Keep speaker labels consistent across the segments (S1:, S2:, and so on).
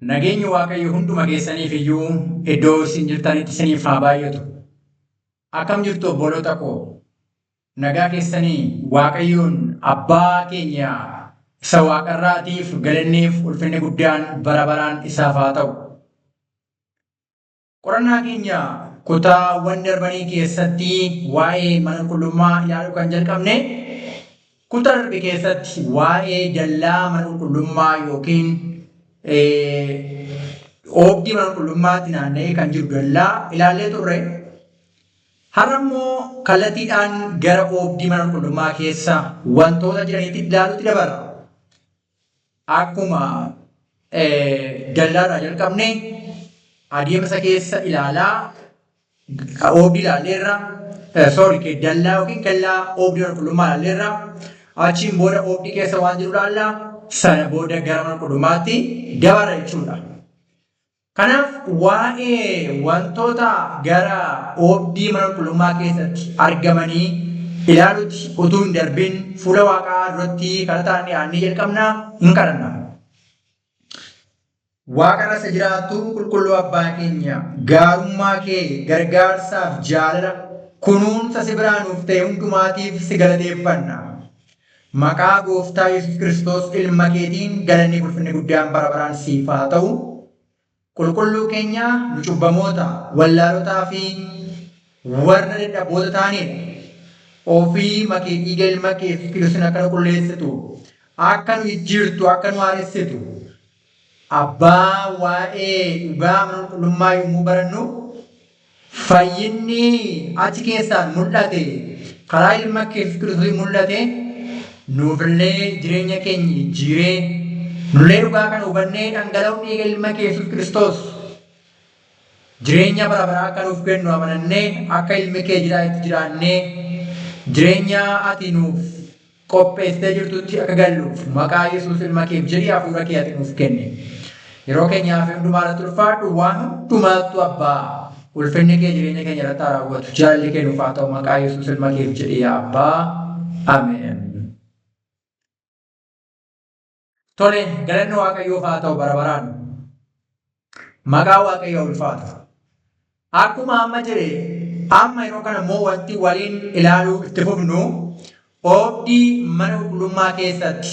S1: Nageenyi Waaqayyo hunduma keessaniif iyyuu iddoo isin jirtanitti isiniif haa baay'atu. Akkam jirtu obboloota koo? Nagaa keessanii Waaqayyoon Abbaa keenya isa Waaqarraatiif galanneef ulfinni guddaan bara baraan isaaf haa ta'u. Qorannaa keenya kutaawwan darbanii keessatti waa'ee mana qulqullummaa ilaaluu kan jalqabne kutaa darbe keessatti waa'ee dallaa mana qulqullummaa yookiin oobdii mana qulqullummaatti naanna'ee kan jiru dallaa ilaallee turre. Har'a immoo kallattiidhaan gara oobdii mana qulqullummaa keessa wantoota jiranitti ilaaluutti dabarra. Akkuma dallaadhaa jalqabne adeemsa keessa ilaalaa oobdii ilaalleerra. Dallaa yookiin kellaa oobdii mana qulqullummaa ilaalleerra. Achiin booda oobdii keessa waan jiru ilaallaa. Sana booda gara mana qulqullummaatti dabarra jechuudha. Kanaaf waa'ee wantoota gara oobdii mana qulqullummaa keessatti argamanii ilaaluutti utuu hin darbin fuula Waaqaa duratti kadhataan dhiyaannee jalqabnaa hin kadhanna. Waaqa isa jiraattu qulqulluu Abbaa keenya gaarummaa kee gargaarsaaf jaalala kunuunsa si biraa nuuf ta'e hundumaatiif si galateeffanna. Maqaa Gooftaa Yesuus Kiristoos ilma keetiin galanni ulfinni guddaan bara baraan siif haa ta'u. Qulqulluu keenya nu cubbamoota, wallaalotaa fi warra dadhabboota ta'anidha. Ofii makee dhiiga ilma kee Yesuus Kiristoos akka nu qulleessitu, akka nu jijjiirtu, akka nu haaressitu. Abbaa waa'ee dhugaa mana qulqullummaa yommuu barannu fayyinni achi keessaan mul'ate karaa ilma kee Yesuus Kiristoos mul'ate nuufillee jireenya keenya jijjiiree nullee dhugaa kana hubannee dhangala'uu dhiiga ilma kee Yesuus Kiristoos jireenya bara baraa akka nuuf kennu amanannee akka ilmi kee itti jiraannee jireenya ati nuuf qopheessitee jirtutti akka galluuf maqaa Yesuus ilma keef jedhii hafuura kee ati nuuf kenne. Yeroo keenyaaf hundumaatti ulfaadhu waan hundumaattu Abbaa ulfinni kee jireenya keenya irratti haa raawwatu. Jaalalli kee nuuf haa ta'u maqaa Yesuus ilma keef jedhii Abbaa. Ameen. Tole galanni Waaqayyoof haa ta'u bara baraan. Maqaa Waaqayyoo ulfaata. Akkuma amma jedhe amma yeroo kana immoo wanti waliin ilaaluu itti fufnu oobdii mana qulqullummaa keessatti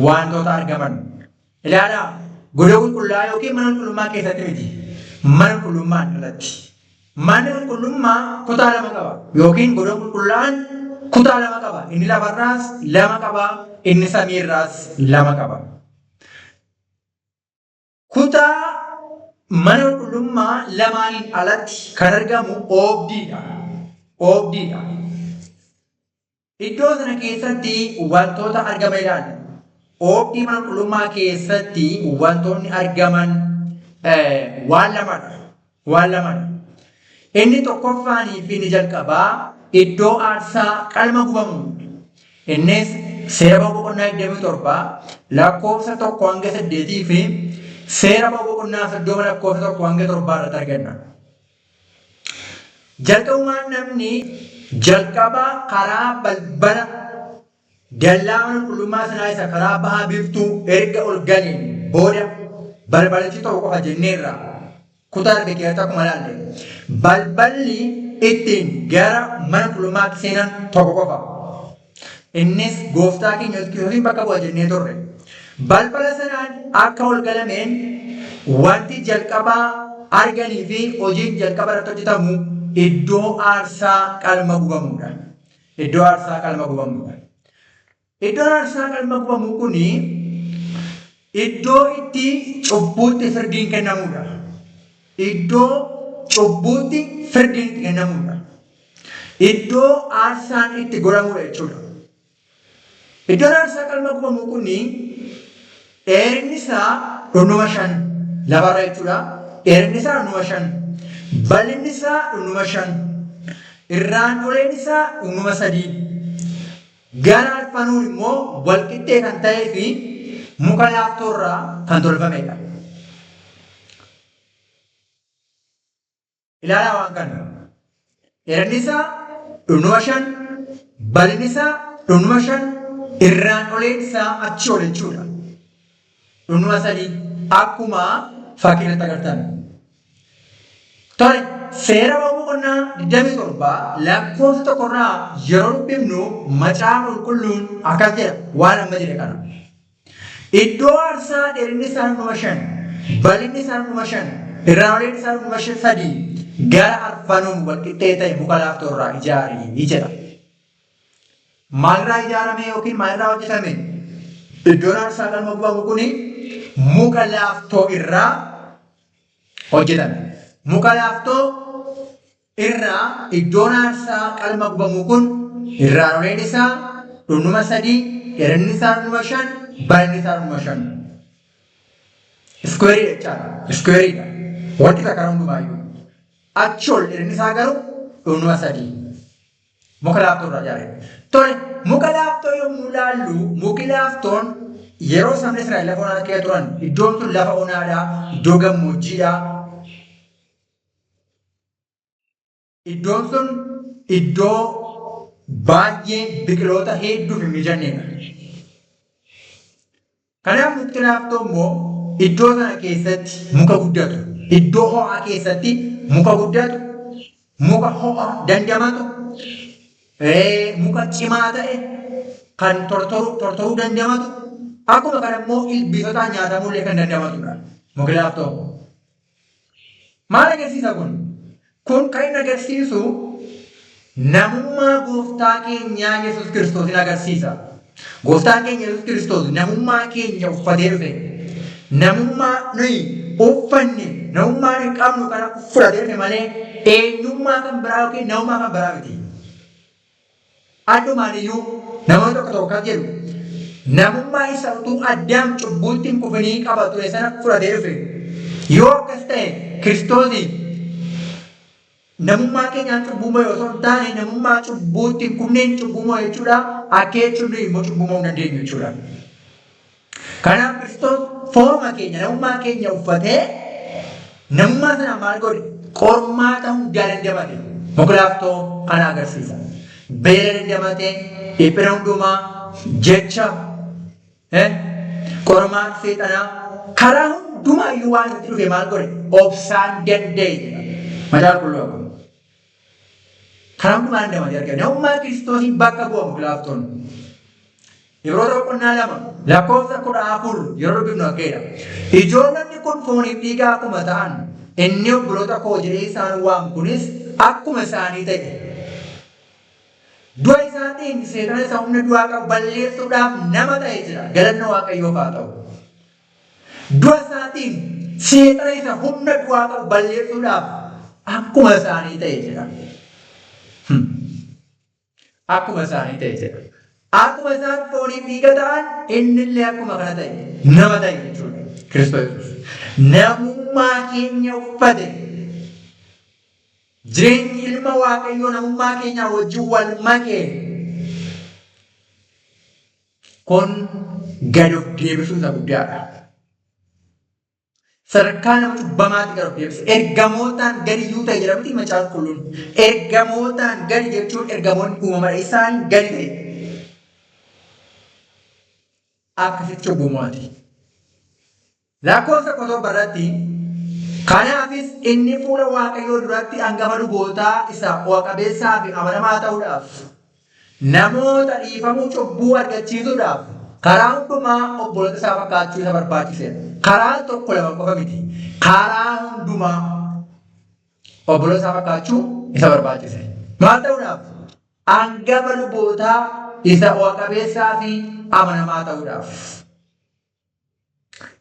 S1: wantoota argaman. Ilaalaa godoo qulqullaa yookiin mana qulqullummaa keessatti miti. Mana qulqullummaa irratti. Manni qulqullummaa kutaa lama qaba yookiin godoo qulqullaan kutaa lama qaba. Inni lafarraas lama qaba. Inni samiirraas lama qaba. Kutaa mana qulqullummaa lamaaniin alatti kan argamu oobdiidha. Oobdiidha. Iddoo sana keessatti wantoota argaman ilaalla. Oobdii mana qulqullummaa keessatti wantoonni argaman waan lamadha. Waan lamadha. Inni tokkoffaanii fi inni jalqabaa iddoo aarsaa qalma gubamu. Innis seera boqonnaa 27 lakkoofsa 1-8 fi seera boqonnaa 30 lakkoofsa 1-7 irratti arganna. Jalqabumaan namni jalqaba karaa balbala dallaa mana qulqullummaa sanaa isa karaa bahaa biiftuu erga ol galeen booda balbalichi tokko qofa jenneerra. Kutaa darbe keessatti akkuma ilaalle balballi ittiin gara mana qulqullummaatti seenan tokko qofa. Innis Gooftaa keenya Yesuus Kiristoosiin bakka bu'a jennee turre. Balbala sanaan akka ol galameen wanti jalqabaa arganii fi hojiin jalqaba irratti hojjetamu iddoo aarsaa qalma gubamuudha. Iddoo aarsaa qalma gubamuudha. Iddoon aarsaa qalma gubamu kuni iddoo itti cubbuutti firdiin kennamuudha. Iddoo cubbuutti firdiin itti kennamuudha. Iddoo aarsaan itti godhamuudha jechuudha. Iddoon aarsaa qalma gubamu kuni dheerinni isaa 5 lafarra jechuudha. Dheerinni isaa 5. Bal'inni isaa 5. Irraan oleen isaa 3. Gara arfanuun immoo walqixxee kan ta'ee fi muka laaftoorraa kan tolfamedha. Ilaalaa waan kana. Dheerinni isaa 5. Bal'inni isaa 5. Irraan oleen isaa achi ol jechuudha. 3. akkuma fakkiirratti agartan. Tole seera boqonnaa 27 lakkoofsa tokkorraa yeroo dubbifnu macaafa qulqulluun akkas jedha waan amma jedhe kana. Iddoo aarsaa dheerinni isaa 5,000 bal'inni isaa 5,000 irraamoleen isaa 3,000 gara arfanuun walqixxee ta'e muka laaftoo irraa ijaarii jedha. Maalirraa ijaarame yookiin maalirraa hojjetame? Iddoon aarsaa qalma gubamu kuni muka laaftoo irraa hojjetame. Muka laaftoo irraa iddoon aarsaa qalma gubamu kun irraamoleen isaa 3,000 dheerinni isaa 5,000 bal'inni isaa 5,000. Iskuweerii jechaadha. Iskuweeriidha. Wanti takka hundumaayyuu. Achi ol dheerinni isaa garuu 3,000. Muka laaftoo irraa ijaarame. Tole muka laaftoo yommuu ilaallu muki laaftoon yeroo sabni Israa'el lafa onaa keessa turan iddoon sun lafa onaadhaa, iddoo gammoojjiidhaa. Iddoon sun iddoo baay'ee biqiloota hedduuf hin mijannedha. Kanaaf mukti laaftoo immoo iddoo sana keessatti muka guddatu, iddoo ho'aa keessatti muka guddatu, muka ho'aa dandamatu, muka cimaa ta'e kan tortoruu dandamatu, akkuma kana immoo ilbiisotaan nyaatamullee kan dandamatudha. Muki laaftoo maal agarsiisa kun? Kun kan inni agarsiisu namummaa gooftaa keenyaa Yesuus Kiristoosin agarsiisa. Gooftaan keenya Yesuus Kiristoos namummaa keenya uffatee dhufe. Namummaa nuyi uffanne, namummaa hin qabnu kana fudhatee dhufe malee eenyummaa kan biraa yookiin namummaa kan biraa miti. Addumaan iyyuu namoonni tokko kan jedhu namummaa isa utuu Addaam cubbuutti hin kufanii qaba ture sana fudhatee dhufe. Yoo akkas ta'e Kiristoosiin namummaa keenyaan cubbumoo yoo ta'u taane namummaa cubbuutti hin kufneen cubbumoo jechuudha. Akka jechuun immoo cubbumoo hin dandeenyu jechuudha. Kanaaf Kiristoos fooma keenya namummaa keenya uffatee namummaa sana maal godhe? Qormaata hundaa dandamate. Muka laaftoo kana agarsiisa. Beela dandamate, dhiphina hundumaa, jecha, qormaata seexanaa karaa hundumaayyuu waan itti dhufe maal godhe? Obsaan danda'e. Macaafa qulqulluu karaa hundumaa dandamate argina. Namummaa Kiristoosiin bakka bu'a muki laaftoon. Ibroota boqonnaa 2 lakkoofsa 14 yeroo dubbifnu akkeedha. Ijoollonni kun fooniif dhiigaa akkuma ta'an inni obboloota koo jedhee isaan waamu kunis akkuma isaanii ta'e. Du'a isaatiin seexana isa humna du'aa qabu balleessuudhaaf nama ta'e jira. Galanni Waaqayyoof haa ta'u. Du'a isaatiin seexana isa humna du'aa qabu balleessuudhaaf akkuma isaanii ta'e jira. Akkuma isaanii ta'e jira. Akkuma isaan fooniif dhiiga ta'an innillee akkuma kana ta'e nama ta'e jechuudha. Kiristoos namummaa keenya uffate. Jireenyi ilma Waaqayyoo namummaa keenya wajjin wal makee. Kun gad of deebisuu isa guddaadha. Sadarkaa nama cubbamaatti gad of deebisa. Ergamootaan gadi iyyuu ta'e jedhamti macaafa qulqulluun. Ergamootaan gadi jechuun ergamoonni uumama isaan gadi ta'e. Akkasitti cubbumaati. Lakkoofsa 17 irratti kanaafis inni fuula Waaqayyoo duratti hangafa lubootaa isa bu'a qabeessaa fi amanamaa ta'uudhaaf namoota dhiifamuu cubbuu argachiisuudhaaf karaa hundumaa obboloota isaa fakkaachuu isa barbaachiseera. Karaa tokko lama qofa miti. Karaa hundumaa obboloota isaa fakkaachuu isa barbaachise. Maal ta'uudhaaf? Hangafa lubootaa isa bu'a qabeessaa fi amanamaa ta'uudhaaf.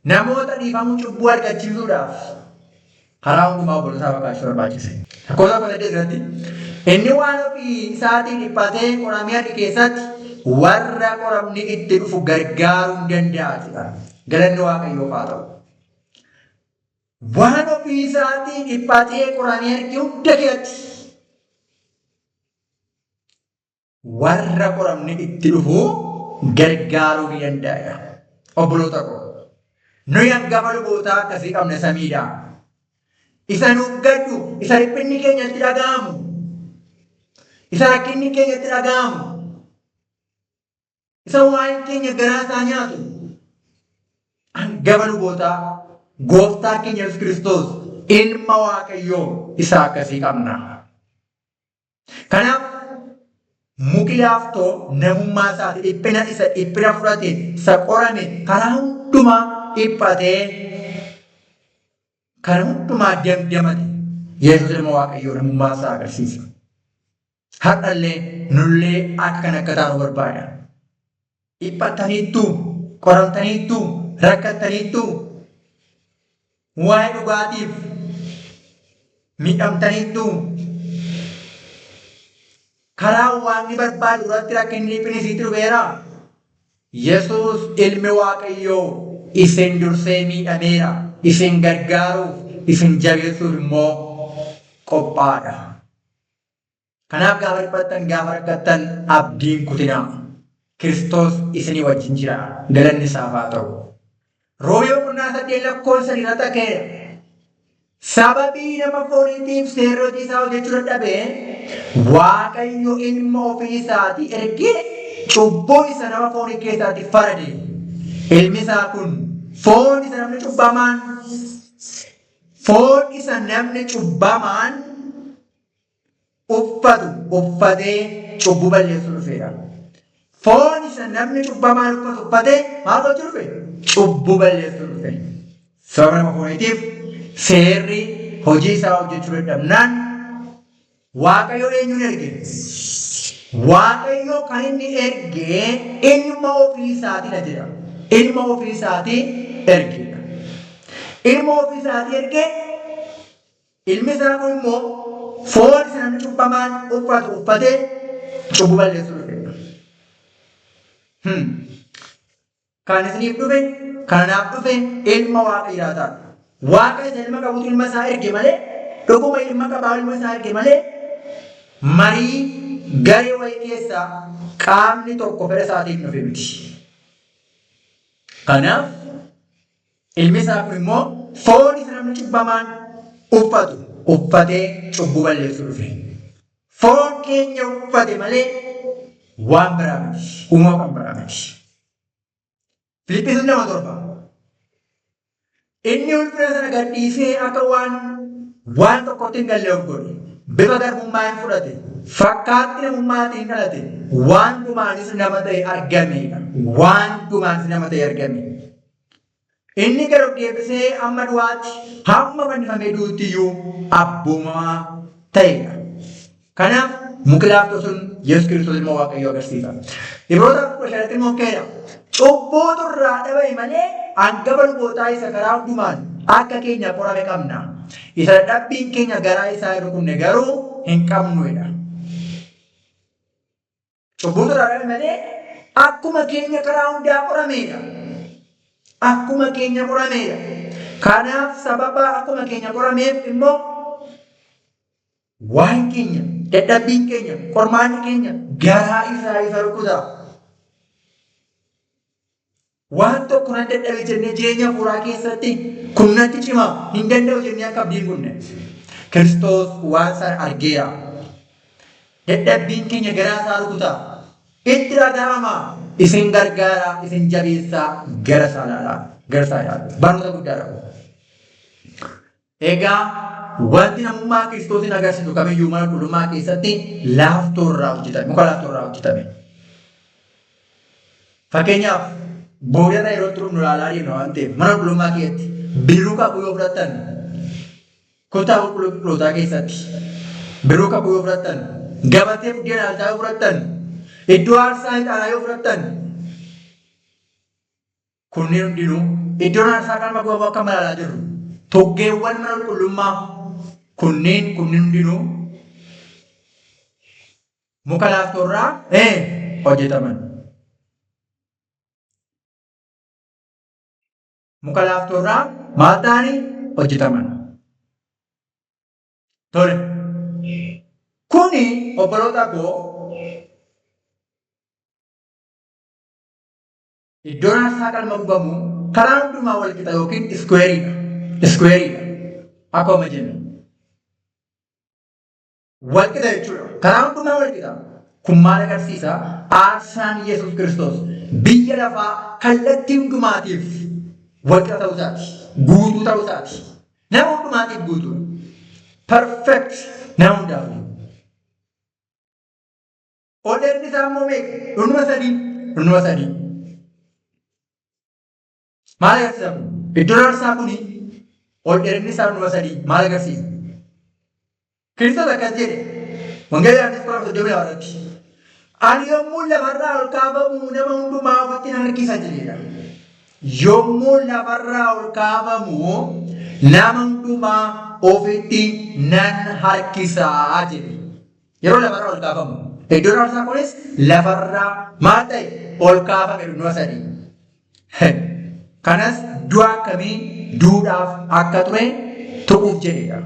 S1: Namoota dhiifamuu cubbuu argachiisuudhaaf karaa hundumaa obboloota isaa fakkaachuu barbaachise. Lakkoofsa 18 irratti inni waan ofii isaatiin dhiphatee qoramee adii keessatti warra qoramni itti dhufu gargaaruu hin danda'a. Galanni Waaqayyoof haa ta'u. Waan ofii isaatiin dhiphatee qoramee adii hunda keessatti warra qoramni itti dhufu gargaaruu ni danda'a. Obboloota koo nuyi hangafa lubootaa akkasii qabna samiidhaa. Isa nuuf gaddu, isa dhiphinni keenya itti dhaga'amu, isa rakkinni keenya itti dhaga'amu, isa waa'een keenya garaa isaa nyaatu hangafa lubootaa gooftaa keenya Yesuus Kiristoos ilma Waaqayyoo isa akkasii qabna. Kanaaf muki laaftoo namummaa isaati dhiphina fudhate isa qorame karaa hundumaa dhiphatee karaa hundumaa damdamate Yesuus ilma Waaqayyoo namummaa isaa agarsiisa. Har'allee nullee akka taanu barbaada. Dhiphataniittu, qoramtaniittu, rakkattaniittu, waa'ee dhugaatiif miidhamtaniittu, karaa Waaqni barbaadu irratti rakkinni dhiphina dhufeera. Yesuus ilmi Waaqayyoo isin dursee miidhameera. Isin gargaaruuf, isin jabeessuuf immoo qophaadha. Kanaaf gaafa dhiphattan, gaafa rakkattan abdiin kutinaa. Kiristoos isinii wajjin jira. Galanni isaaf haa ta'u. Roomee 8:3 irratti ta'eera. Sababii nama fooniitiif seerri hojii isaa hojjechuu dadhabee Waaqayyo ilma ofii isaatii ergee cubbuu isa nama foonii keessaatti farade. Ilmi isaa kun foon isa namni cubbamaan uffatee cubbuu balleessuu dhufeera. Foon isa namni cubbamaan uffatee maal gochuu dhufe? Cubbuu balleessuu dhufe. Sababa nama fooniitiif seerri hojii isaa hojjechuu dadhabnaan Waaqayyo eenyuun erge? Waaqayyo kan inni erge ilma ofii isaatii jedha. Ilma ofii isaatii erge. Ilma ofii isaatii erge ilmi isaa kun immoo foon isa namni cubbamaan uffatee cubbuu balleessuu dhufe. Kan isiniif dhufe, kanaaf dhufe ilma Waaqayyaa ta'a. Waaqa isa ilma qabutu ilma isaa erge malee, dhuguma ilma qabaa ilma isaa erge malee, marii garee wayii keessaa qaamni tokko fedha isaatiin dhufe miti. Kanaaf ilmi isaa kun immoo foon isa namni cubbamaan uffatee cubbuu balleessuu dhufe. Foon keenya uffate malee waan biraa miti. Uumama kan biraa miti. Filiphisiin 2:7. Inni ulfina sana gadhiisee akka waan tokkotti hin galle of godhe. Bifa garbummaa hin fudhate. Fakkaatti namummaatiin dhalate. Waantumaanis nama ta'e argameedha. Waantumaanis nama ta'e argame. Inni gara deebisee amma du'aatti hamma fannifamee duutti iyyuu abboomamaa ta'edha. Kanaaf muki laaftoo sun Yesuus Kiristoos ilma Waaqayyoo agarsiisa. Ibroota 15 immoo keedha. Cubbuutu irraa dhabame malee hangafa lubootaa isa karaa hundumaan akka keenya qorame qabna. Isa dadhabbiin keenya garaa isaa hin rukunne garuu hin qabnudha. Cubbuutu irraa dhabame malee akkuma keenya karaa hundaa qorameedha. Akkuma keenya qorameedha. Kanaaf sababa akkuma keenya qorameef immoo waan keenya, dadhabbiin keenya, qormaanni keenya garaa isaa isa rukuta. Waan tokko nan dadhabe jennee jireenya hafuuraa keessatti kun natti cima hin danda'u jennee akka abdiin kunne. Kiristoos waan sana argeera. Dadhabbiin keenya garaa isaa rukuta. Itti dhaga'ama. Isin gargaara, isin jabeessaa gara isaa ilaala. Barnoota guddaadha. Egaa wanti namummaa Kiristoosin agarsiisu kamiyyuu mana qulqullummaa keessatti laaftoo irraa hojjetame. Muka laaftoo irraa hojjetame. Fakkeenyaaf boodana yeroo turuuf nu ilaalaa deemna waan ta'eef mana qulqullummaa keessatti bidiruu kakuu yoo fudhattan kutaa qulqullootaa keessatti bidiruu kakuu yoo fudhattan gabatee buddeen aaltaa yoo fudhattan iddoo aarsaa ixaanaa yoo fudhattan kunneen hundinuu iddoon aarsaa kan magaabamu akka malaalaa jirru toggeewwan mana qulqullummaa kunneen hundinuu muka laaftoo irraa hojjetaman. Muka laaftoo irraa maal ta'anii hojjetaman. Tole. Kuni obboloota koo iddoon aarsaa qalma gubamu karaa hundumaa wal qixa yookiin iskweeriidha. Iskweeriidha. Akkuma jennu. Wal qixa jechuudha. Karaa hundumaa wal qixa. Kun maal agarsiisa? Aarsaan Yesuus Kiristoos biyya lafaa kallattii hundumaatiif walqixa ta'uu isaati, guutuu ta'uu isaati. Nama hundumaatiif guutuu. Perfect nama hundaaf. Ol dheerinni isaa immoo meeqa? Dhundhuma sadii. Maal agarsiisa kun? Iddoon aarsaa kuni ol dheerinni isaa dhundhuma sadii maal agarsiisa? Kiristoos akkas jedhe wangeela Yohaannis 17:2 ani yommuu lafarraa ol kaafamu nama hundumaa ofitti nan harkisa jedheedha. Yommuu lafarraa ol kaafamu nama hundumaa ofitti nan harkisaa jedhe. Yeroo lafarraa ol kaafamu iddoon aarsaa kunis lafarraa maal ta'e ol kaafame dhundhuma sadii. Kanas du'a akkamii duudhaaf akka ture tuquuf jedheedha.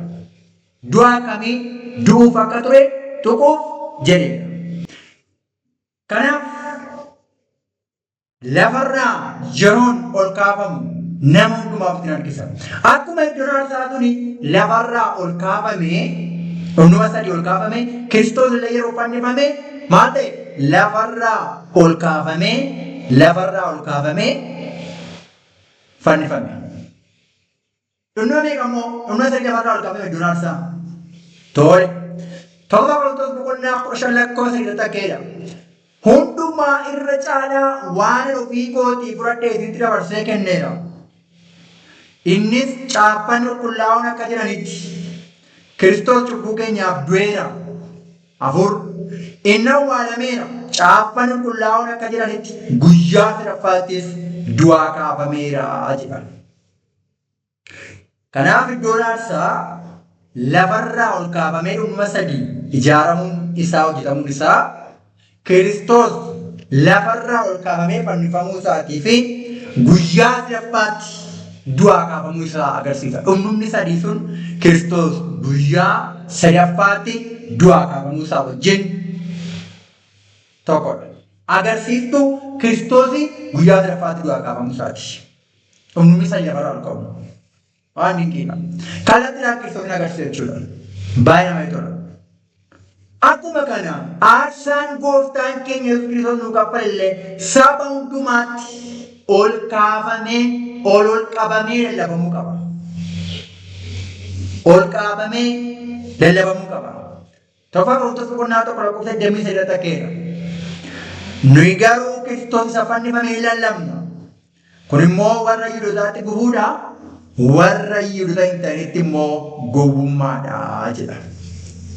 S1: Du'a akkamii du'uuf akka ture tuquuf jedheedha. Kanaaf lafarraa yeroon ol kaafamu nama hundumaa ofitti nan harkisa. Akkuma iddoon aarsaa tuni lafarraa ol kaafame dhundhuma sadii ol kaafame Kiristoos illee yeroo fannifame maal ta'e lafarraa ol kaafame fannifame. Dhundhuma meeqa immoo dhundhuma sadii lafarraa ol kaafame iddoon aarsaa. Tole. Torba Qorontos boqonnaa 15:8 hundumaa irra caalaa waan ofii kootii fudhadhee isitti dabarsee kenneera. Innis caaffaan qulqullaa'oon akka jedhanitti Kiristoos cubbuu keenyaaf du'eera. 4 inni awwaalameera. Caaffaan qulqullaa'oon akka jedhanitti guyyaa sadaffaattis du'aa kaafameera jedhan. Kanaaf iddoon aarsaa lafarraa ol kaafamee dhundhuma sadii ijaaramuun isaa hojjetamuun isaa Kiristoos lafarraa ol kaafamee fannifamuu isaatii fi guyyaa sadaffaatti du'aa kaafamuu isaa agarsiisa. Dhundhumni sadii sun Kiristoos guyyaa sadaffaatti du'aa kaafamuu isaa wajjin tokkodha. Agarsiiftuu Kiristoosii guyyaa sadaffaatti du'aa kaafamuu isaati. Dhundhumni sadii lafarraa ol ka'u. Waan dinqiidha. Kallattiidhaan Kiristoosin agarsiisa jechuudha. Baay'ee namatti tola. Akkuma kana aarsaan gooftaan keenya Yesuus Kiristoos nu kaffalellee saba hundumaatti ol kaafamee ol qabamee lallabamuu qaba. Ol kaafamee lallabamuu qaba. Tokkoffaa Qorontos boqonnaa 1:8 ta'eera. Nuyi garuu Kiristoos isa fannifamee lallabna. Kun immoo warra Yihuudootaatti gufuudha. Warra Yihuudoota hin ta'initti immoo gowwummaadha jedha.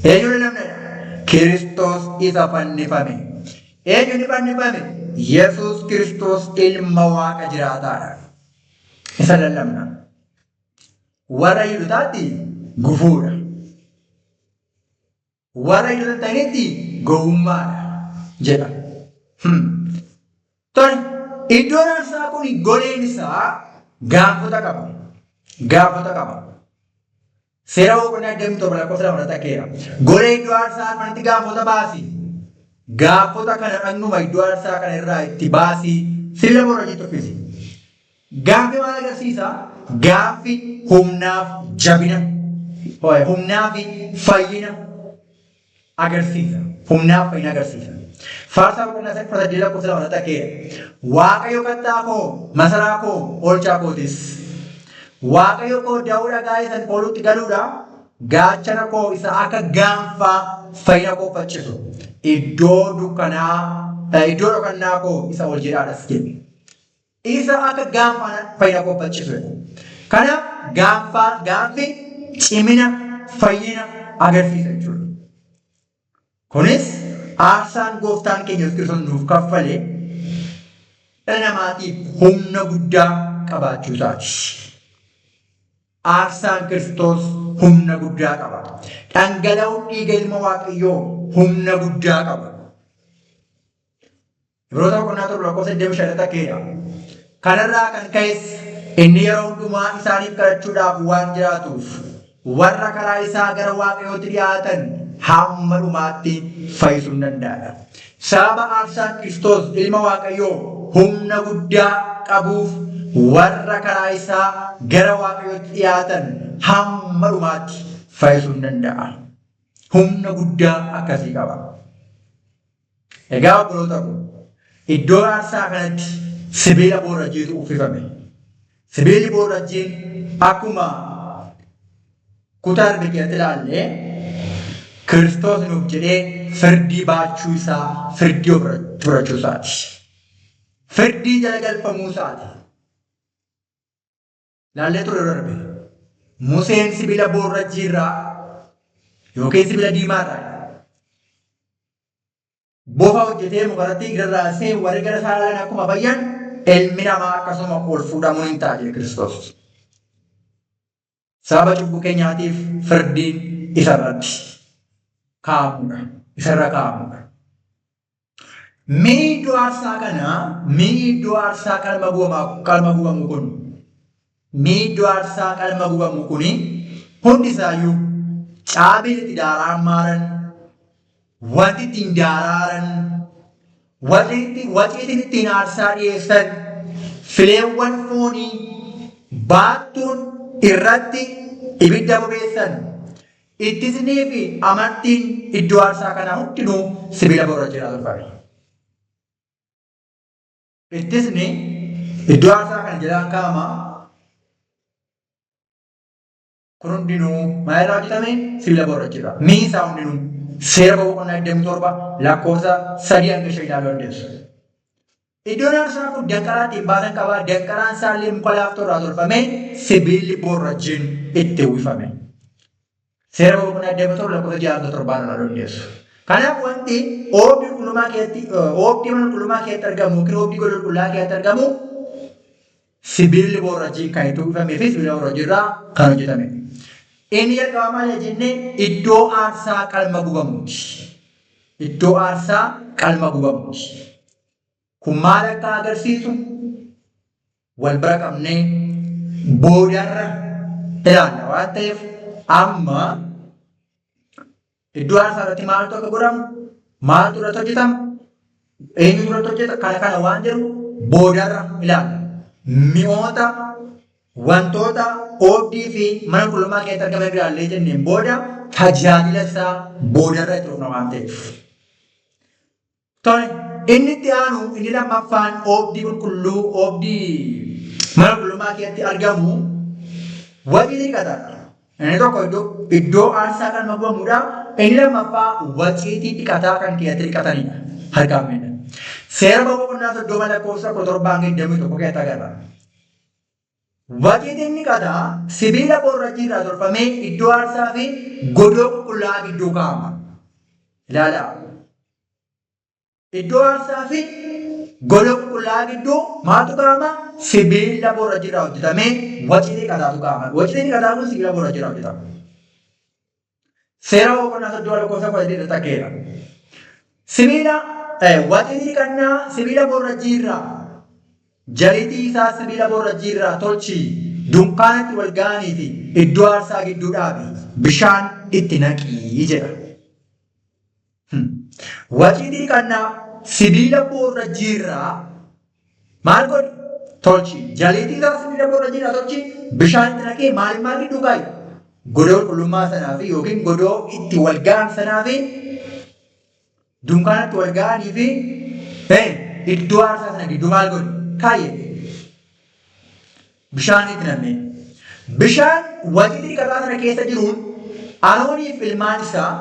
S1: Eenyu lallabnadha? Kiristoos isa fannifame. Eenyu ni fannifame? Yesuus Kiristoos ilma Waaqa jiraataadha. Isa lallabna. Warra Yihuudootaatti gufuudha. Warra Yihuudoota hin ta'initti gowwummaadha jedha. Tole iddoon aarsaa kun goleen isaa gaanfota qaba. Seera boqonnaa 27 ta'eera. Golee iddoo aarsaa kanatti gaanfota baasi. Gaanfota kana dhaqnuma iddoo aarsaa kana irraa itti baasi. Silla boora jechuun tuffisi. Gaanfi maal agarsiisa? Gaanfi humnaaf jabina. Humnaaf fayyina agarsiisa. Faarsaa boqonnaa 8 ta'eera. Waaqayyo kattaa koo masaraa koo oolchaa kootis. Waaqayyo koo da'oo dhagaa isan koolutti galuudha. Gaachana koo isa akka gaanfaa fayyina koo faccisu. Iddoo dhokannaa koo isa ol jedhaadhas jedhe. Isa akka gaanfaa fayyina koo faccisu. Kanaaf gaanfi cimina fayyina agarsiisa jechuudha. Kunis aarsaan gooftaan keenya Yesuus Kiristoos nuuf kaffale dhala namaatiif humna guddaa qabaachuu isaati. Aarsaan Kiristoos humna guddaa qaba. Dhangala'uun dhiiga ilma Waaqayyoo humna guddaa qaba. Ibroota boqonnaa 7:85 ta'eera. Kanarraa kan ka'es inni yeroo hundumaa isaaniif kadhachuudhaaf waan jiraatuuf warra karaa isaa gara Waaqayyootti dhiyaatan hamma dhumaatti fayyisuu hin danda'adha. Sababa aarsaan Kiristoos ilma Waaqayyoo humna guddaa qabuuf warra karaa isaa gara Waaqayyootti dhiyaatan hamma dhumaatti fayyisuu hin danda'a. Humna guddaa akkasii qaba. Egaa obboloota koo iddoo aarsaa kanatti sibiila boora jiitu uffifame. Sibiilli boorajjiin akkuma kutaa argiteetti ilaalle Kiristoos nuuf jedhee firdii baachuu isaa, firdii fudhachuu isaati. Firdii jala galfamuu isaati. Laallee ture darbe. Museen sibiila boorajjiirraa yookiin sibiila diimaarraa bofa hojjetee mukarratti rarraasee warri gara saalaan akkuma fayyan ilmi namaa akkasuma ol fuudhamuu hin ta'a jedhe Kiristoos. Sababa cubbuu keenyaatiif firdiin isarratti kaa'amudha. Isarra kaa'amudha. Miidhuu aarsaa kanaa, miidhuu aarsaa qalma gubamu kun, miidhuu aarsaa qalma gubamu kuni hundi isaayyuu caabiin itti daaraan maaran, wanti ittiin daaraaran, waciitiin ittiin aarsaa dhiyeessan, fileewwan foonii, baattuun irratti ibidda bobeessan, ittisnii fi amartiin iddoo aarsaa kanaa hundinuu sibiila boorajjiirraa tolfame. Ittisni iddoo aarsaa kana jalaan kaa'ama. Kun hundinuu maal irraa hojjetame? Sibiila boorajjiirraa. Mi'i isaa hundinuu seera boqonnaa 27 lakkoofsa 3 hanga 5 ilaaluu dandeessu. Iddoon aarsaa kun danqaraatiin baasan qaba. Danqaraan isaallee muka laaftoo irraa tolfame sibiilli boorajjiin itti uwwifame. Seera boqonnaa 27 lakkoofsa 6 hanga 7 ilaaluu dandeessu. Kanaaf wanti oobdii qulqullumaa keessatti, oobdii mana qulqullummaa keessatti argamu yookiin oobdii gola qulqullaa keessatti argamu sibiilli boorajjii kan itti uwwifamee fi sibiila boorajjiirraa kan hojjetame. Inni jalqaba maal jennee iddoo aarsaa qalma gubamuuti. Iddoo aarsaa qalma gubamuuti. Kun maal akka agarsiisu wal bira qabnee boodarra ilaalla waan ta'eef amma iddoo aarsaa irratti maaltu akka godhamu, maaltu irratti hojjetamu, eenyu irratti hojjeta kana waan jedhu boodarra ilaalla. Mi'oota, wantoota oobdii fi mana qulqullummaa keessatti argaman ilaallee jenneen booda tajaajila isaa boodarra itti dhufna waan ta'eef. Inni itti aanu inni lammaffaan oobdii qulqulluu, oobdii mana qulqullummaa keessatti argamu waciitii dhiqataadha. Inni tokko iddoo aarsaa qalma gubamuudha. Inni lammaffaa waciitii dhiqataa kan keessatti dhiqatanidha. Harkaan miidha. Seera boqonnaa 30 lakkoofsa 17 hanga 21 keessatti agarra. Waciitiin dhiqataa sibiila boorajjiirraa tolfamee iddoo aarsaa fi godoo qulqullaa'aa gidduu kaa'ama. Ilaalaa. Iddoo aarsaa fi godoo qulqullaa'aa gidduu maaltu kaa'ama? Sibiila boorajjiirraa hojjetamee waciitii dhiqataatu kaa'ama. Waciitiin dhiqataa kun sibiila boorajjiirraa hojjetama. Seera boqonnaa 30 lakkoofsa 18 takkeera. Sibiila waciitii dhiqannaa sibiila boorajjiirraa jalitii isaa sibiila boorajjiirraa tolchi dunkaanatti wal ga'anii fi iddoo aarsaa gidduu dhaabi bishaan itti naqii jedha. Waciitii dhiqannaa sibiila boorajjiirraa maal godhi? Tolchi. Jalitii isaa sibiila boorajjiirraa tolchi bishaan itti naqee maal gidduu kaa'i? Godoo qulqullummaa sanaa fi yookiin godoo itti wal ga'an sanaa fi dunkaanatti wal ga'anii fi iddoo aarsaa sana gidduu maal godhi? Kaayyee. Bishaan itti nam'ee. Bishaan waciitii dhiqataa sana keessa jiruun Aroonii fi ilmaan isaa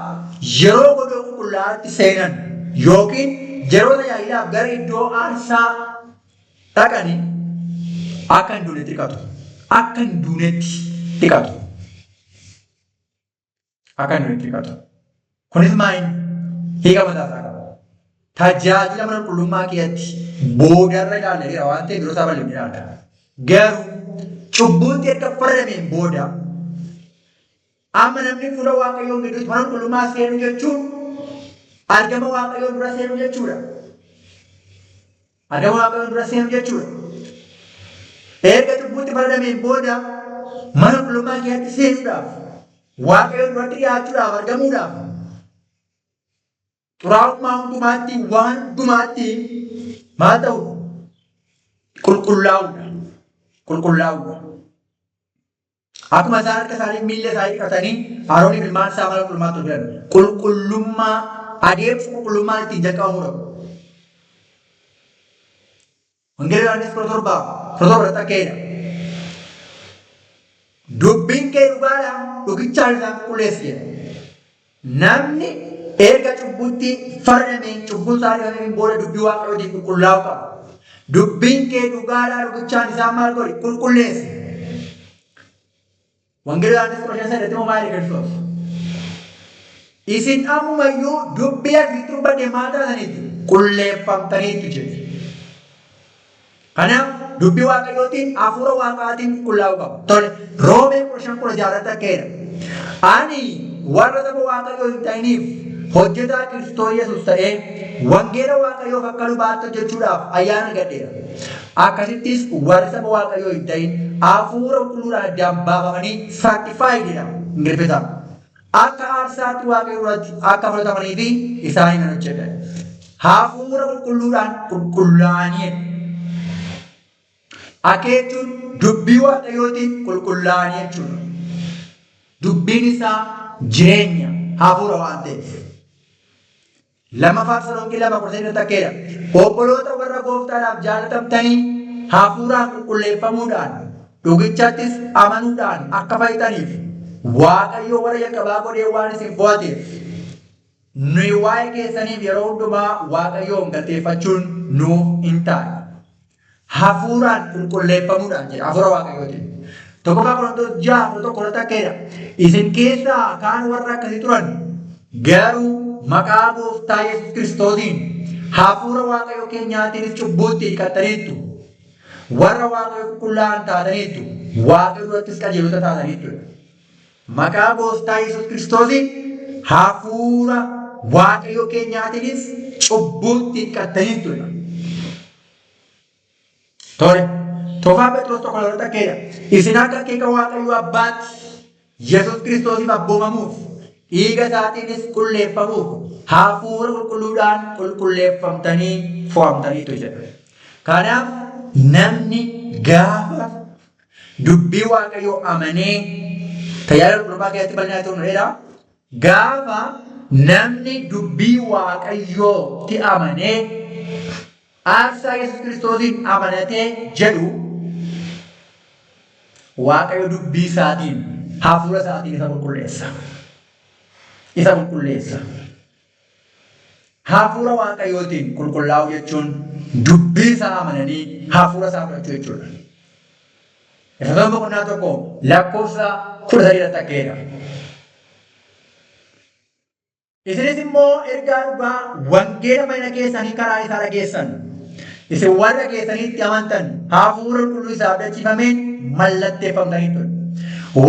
S1: yeroo godoo qulqullaa'aatti seenan yookiin yeroo tajaajilaaf gara iddoo aarsaa dhaqanii akka hin duunetti dhiqatu. Akka hin duunetti dhiqatu. Akka hin duunetti dhiqatu. Kunis maaliin hiika mataa isaa qaba. Tajaajila mana qulqullummaa keessatti boodarra ilaalleera waan ta'eef yeroo isaa bal'inni ilaalla. Garuu cubbuutti erga faradameen booda amma namni fuula Waaqayyoon gidduutti mana qulqullummaa seenu jechuun argama Waaqayyoon dura seenu jechuudha. Argama Waaqayyoon dura seenu jechuudha. Erga cubbuutti faradameen booda mana qulqullummaa keessatti seenuudhaaf Waaqayyoon duratti dhiyaachuudhaaf argamuudhaaf xuraa'ummaa hundumaatti waan hundumaatti maal ta'u? Qulqullaa'uudha. Qulqullaa'uudha. Akkuma isaan harka isaanii miilla isaanii dhiqatanii Aroonii fi ilmaan isaa mana qulqullummaatti ol galan. Qulqullummaa adeemsa qulqullummaa ittiin jalqabamuu dhabu. Wangeela Yohaannis 17 irratti akkeedha. dubbiin kee dhugaadhaan dhugichaan isaan qulqulleessi. Namni erga cubbutti faradameen cubbuun isaa dhibameen booda dubbii waaqayyootiin qulqullaa'uu qaba. Dubbiin kee dhugaadhaan dhugichaan isaan maal godhi qulqulleessi. Wangeela Yohaannis 15:8 maal Kiristoos? Isin ammumayyuu dubbii asii dubbadhe maal taataniitu qulqulleeffamtaniitu jedhe. Kanaaf dubbii waaqayyootiin hafuura waaqaatiin qulqullaa'uu qaba. Tole Roomee 15:16 ta'eera. Ani warra saba waaqayyoo hin ta'iniif hojjetaa Kiristoos Yesuus ta'ee wangeela waaqayyoof akka lubaatti hojjechuudhaaf ayyaana argadheera. Akkasittis warri saba waaqayyoo hin ta'in hafuura qulqulluudhaan addaan baafamanii saantifaayididha. Ingiliffaan akka aarsaatti waaqayyoo irratti akka fudhatamanii fi isaanii nan hojjedha. Hafuura qulqulluudhaan qulqullaa'anii akeechuun dubbii waaqayyootiin qulqullaa'anii jechuudha. Dubbiin isaa jireenya hafuura waan ta'eef. Lammaffaa Tasalonqee 2:4 ta'eera. Obboloota warra gooftaadhaaf jaalatamtanii hafuuraan qulqulleeffamuudhaan dhugichaattis amanuudhaan akka fayyitaniif waaqayyo warra jalqabaa godhee waan isin fo'ateef nuyi waa'ee keessaniif yeroo hundumaa waaqayyoon galateeffachuun nuuf hin taane. Hafuuraan qulqulleeffamuudhaan jedha hafuura waaqayyootiin. Tokkoffaa Qorontos 6:1 ta'eera. Isin keessaa kaan warra akkasii turan garuu maqaa gooftaa Yesuus Kiristoosiin hafuura waaqayyo keenyaatiinis cubbuutti hiiqattaniittu. Warra waaqayyo qulqullaa'an taataniittu. Waaqayyo durattis qajeelota taataniittu. Maqaa gooftaa Yesuus Kiristoosiin hafuura waaqayyo keenyaatiinis cubbuutti hiiqattaniittu. Tole Tofaa Phexros 1 ta'eera. Isin akka akeeka waaqayyo abbaatti Yesuus Kiristoosiif abboomamuuf dhiiga isaatiinis qulqulleeffamuuf hafuura qulqulluudhaan qulqulleeffamtanii fo'amtaniitu jedha. Kanaaf namni gaafa dubbii waaqayyoo amanee tajaajila qulqullummaa keessatti bal'inaa ta'uu dha. Gaafa namni dubbii waaqayyootti amanee aarsaa Yesuus Kiristoosiin amanatee jedhu waaqayyo dubbii isaatiin hafuura isaatiin isa qulqulleessa. Isa qulqulleessa. Hafuura waaqayyootiin qulqullaa'u jechuun dubbii isaa amananii hafuura isaa fudhachuu jechuudha. Efesoon 1:13 ta'eera. Isinis immoo ergaa dhugaa wangeela mana keessanii karaa isaa dhageessan. Isin warra keessanitti amantan hafuura qulqulluu isaa abdachiifameen mallatteeffamtanii ture.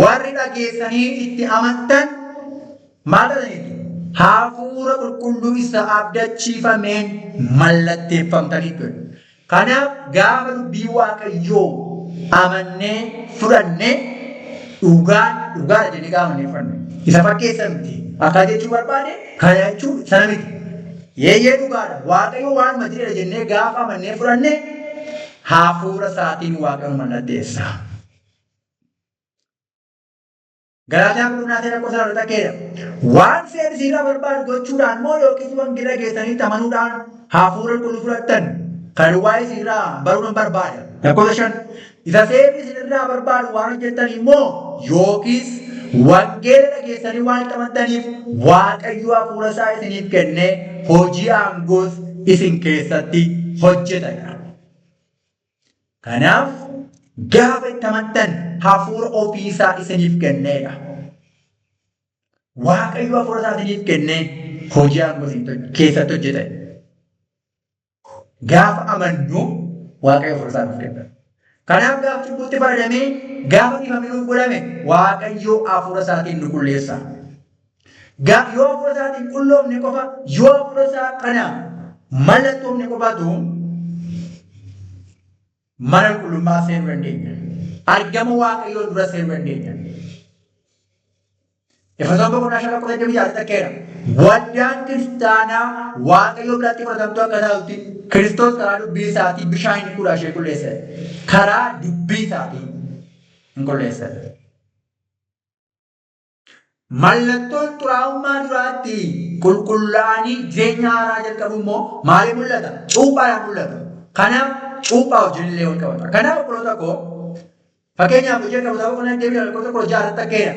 S1: Warri dhageessanii itti amantan maal ta'aniitu? Hafuura qulqulluu isaa abdachiifameen mallatteeffamtanii ture. Kanaaf gaafa dubbii waaqayyoo amannee fudhannee dhugaa jennee gaafa amanneeffanne. Isa fakkeessa miti. Akka jechuu barbaade kana jechuun sana miti. Yeeyyee dhugaadha. Waaqayyo waan matiidha jennee gaafa amannee fudhannee hafuura isaatiin waaqayyo mallatteessa. Galaatiyaan 1:9 ta'eera. Waan seerri isinirraa barbaadu gochuudhaan moo yookiin wangeela keessanitti amanuudhaan hafuura qulqulluu fudhattan kan waa'ee isinirraa baruun barbaada. 5 isa seerri isinirraa barbaadu waan hojjettan immoo yookiis wangeela dhageessanii waan itti amantaniif waaqayyo hafuura isaa isiniif kennee hojii aangoos isin keessatti hojjetadha. Kanaaf gaafa itti amantan hafuura ofii isaa isiniif kenneedha. Waaqayyo hafuura isaa isiniif kennee hojii aangoos keessatti hojjetadha. Gaafa amannu waaqayyo hafuura isaa nuuf kenna. Kanaaf gaafa cubbuutti faradamee gaafa dhiifamni nuuf godhame waaqayyo hafuura isaatiin nu qulleessa. Yoo hafuura isaatiin qulloofne qofa yoo hafuura isaa kana mallattoofne qofatu mana qulqullummaa seenuu dandeenya. Argama waaqayyoo dura seenuu dandeenya. Efesoon 5:16 ta'eera. Waldaan kiristaanaa waaqayyoo biratti fudhatamtuu akka taatutti Kiristoos karaa dubbii isaatiin bishaan inni fuudhaa ishee qulleessa. Karaa dubbii isaatiin hin qulleessa. Mallattoon xuraa'ummaa duraatti qulqullaa'anii jireenya haaraa jalqabu immoo maaliin mul'ata? Cuuphaadhaan mul'ata. Kanaaf cuuphaa wajjin illee wal qabata. Kanaaf obboloota koo Fakkeenyaaf hojii akka kitaaba kana deebiin lakkoofsa 16 takkeedha.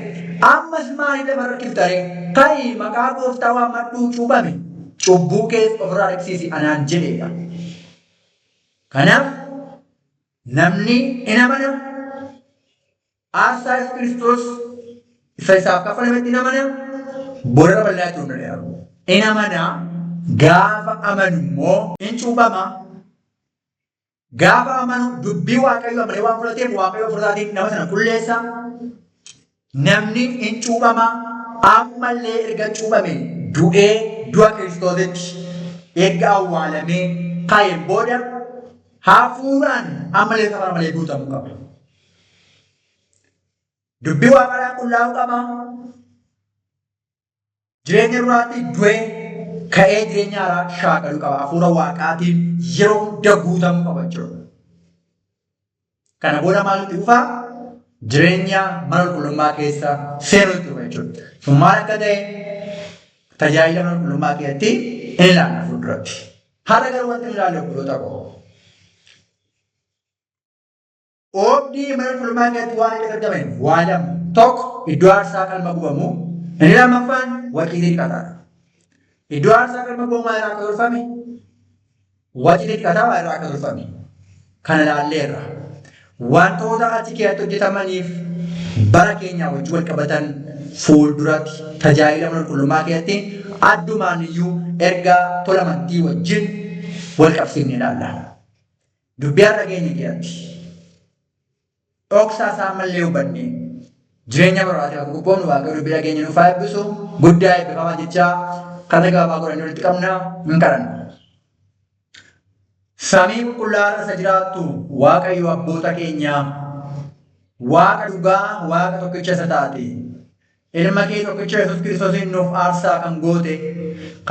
S1: Ammas maaliif lafa rakkiftare? Ka'ii maqaa gooftaa waammadhuu cuuphame. Cubbuu kees ofirraa dhaqsiisi anaan jedheedha. Kanaaf namni in amana aarsaa Kiristoos isa isaaf kafalametti in amana booda bal'aa jiru danda'amu. In amana gaafa amanu immoo in cuuphama. Gaafa amanu dubbii waaqayyoo amalee waan fudhateef waaqayyoo fudhataatiin nama sana qulleessa. Namni in cuuphama ammallee erga cuuphame du'ee du'a Kiristoositti erga awwaalamee kaa'een booda hafuuraan ammallee safara malee guutamuu qaba. Dubbii waaqaadhaan qullaa'uu qaba. Jireenya duraatti du'ee ka'ee jireenya haaraa shaakaluu qaba. Hafuura waaqaatiin yeroo hunda guutamuu qaba jechuudha. Kana booda maaltu dhufaa? Jireenya mana qulqullummaa keessa seenuutti dhufa jechuudha. Sun maal akka ta'e tajaajila mana qulqullummaa keessatti in ilaalla fuulduratti. Haala garuu wanti in ilaalle obboloota koo. Oobdii mana qulqullummaa keessatti waan inni argaman waa lama. Tokko iddoo aarsaa qalma gubamu. Inni lammaffaan waciitii dhiqataadha. Iddoo aarsaa qalma gubamu irraa akka tolfame waciitii dhiqataa waa irraa akka tolfame. Kana ilaalleerra. Wantoota achi keessatti hojjetamaniif bara keenyaa wajjin wal qabatan fuulduratti tajaajila mana qulqullummaa keessatti addumaan iyyuu erga tola amantii wajjin wal qabsiifne ilaalla. Dubbii har'a keenya keessatti dhoksaa isaa mallee hubanne jireenya barbaadee gubboon waaqayyo dubbii dhageenya nuuf haa eebbisu guddaa eebbifamaa jechaa kana gabaabaa godhanii walitti qabna hin kadhanna. Samii qulqullaa'aa isa jiraattu waaqayyo abboota keenyaa waaqa dhugaa waaqa tokkicha isa taate ilma kee tokkicha Yesuus Kiristoosiin nuuf aarsaa kan goote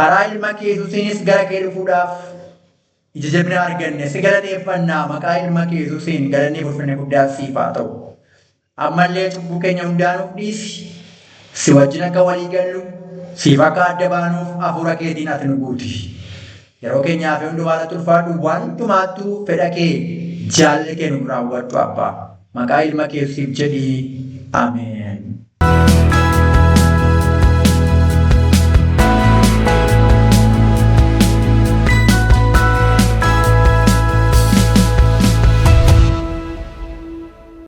S1: karaa ilma kee Yesuusiinis gara kee dhufuudhaaf ija jabina arganne si galateeffannaa maqaa ilma kee Yesuusiin galannee ulfinne guddaa siif haa ta'u. Ammallee cubbuu keenya hundaa nuuf dhiisi si wajjin akka walii gallu siif akka adda baanuuf hafuura keetiin ati nu guuti. Yeroo keenyaaf hundumaa ulfaadhu wantumaattuu fedha kee jaalala kee nuuf raawwadhu abbaa. Maqaa ilma kee Yesuusiif jedhii ameen.